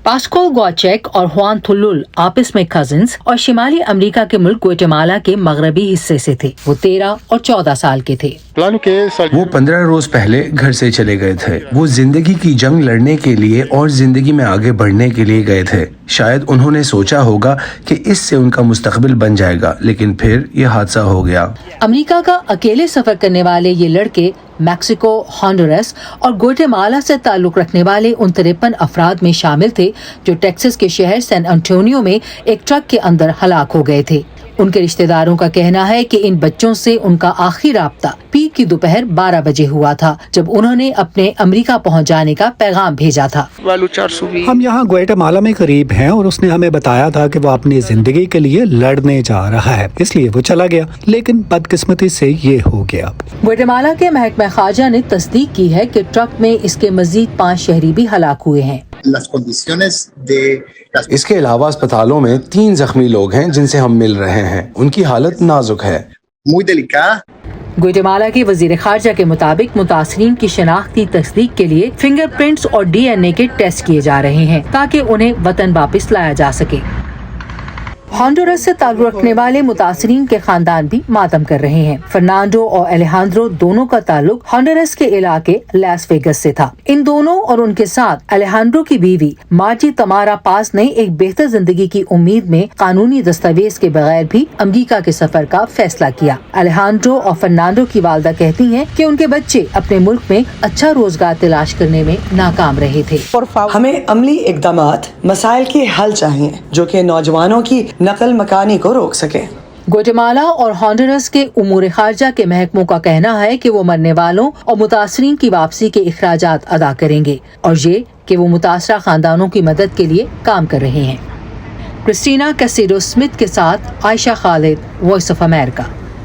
Pascal ग्वाचेक और Hwan थुल्लुल आपस में कजिन्स और शिमाली अमेरिका के मुल्क ग्वाटेमाला के मगरबी हिस्से से थे। वो 13 और 14 साल के थे। वो 15 रोज पहले घर से चले गए थे। वो जिंदगी की जंग लड़ने के लिए और जिंदगी में आगे बढ़ने के लिए गए थे। शायद उन्होंने सोचा होगा कि इससे उनका मुस्तकबिल बन जाएगा, लेकिन फिर ये हादसा हो गया। अमेरिका का अकेले सफर करने वाले ये लड़के मैक्सिको, होंडुरस और ग्वाटेमाला से ताल्लुक रखने वाले उन 53 अफराद में शामिल थे जो टेक्सास के शहर सैन एंटोनियो में एक ट्रक के अंदर हलाक हो गए थे। उनके रिश्तेदारों का कहना है कि इन बच्चों से उनका आखिरी राब्ता पीर की दोपहर 12 बजे हुआ था, जब उन्होंने अपने अमेरिका पहुंच जाने का पैगाम भेजा था। हम यहाँ ग्वाटेमाला में करीब हैं और उसने हमें बताया था कि वो अपनी जिंदगी के लिए लड़ने जा रहा है, इसलिए वो चला गया, लेकिन बदकिस्मती से ये हो गया। ग्वाटेमाला के महकमा खारजा ने तस्दीक की है कि ट्रक में इसके मजीद 5 शहरी भी हलाक हुए हैं। इसके अलावा अस्पतालों में 3 जख्मी लोग हैं जिनसे हम मिल रहे हैं। उनकी हालत नाजुक है। ग्वाटेमाला के वजीर खारजा के मुताबिक मुतासरीन की शनाख्ती तस्दीक के लिए फिंगरप्रिंट्स और DNA के टेस्ट किए जा रहे हैं ताकि उन्हें वतन वापस लाया जा सके। होंडुरस से ताल्लुक रखने वाले मुतासरीन के खानदान भी मातम कर रहे हैं। फर्नांडो और अलेहांद्रो दोनों का ताल्लुक होंडुरस के इलाके लास वेगस से था। इन दोनों और उनके साथ अलेहांद्रो की बीवी मार्जी तमारा पास ने एक बेहतर जिंदगी की उम्मीद में कानूनी दस्तावेज के बगैर भी अमेरिका के सफर का फैसला किया। अलेहांद्रो और फर्नांडो की वालदा कहती हैं कि उनके बच्चे अपने मुल्क में अच्छा रोजगार तलाश करने में नाकाम रहे थे। हमें अमली इक़दामात मसाइल के हल चाहिए जो कि नौजवानों की नकल मकानी को रोक सके। ग्वाटेमाला और होंडुरस के उमूर खारजा के महकमों का कहना है कि वो मरने वालों और मुतासरीन की वापसी के अखराजात अदा करेंगे और ये कि वो मुतासरा खानदानों की मदद के लिए काम कर रहे हैं। क्रिस्टीना कैसिडो स्मिथ के साथ Ayesha Khalid, voice of America.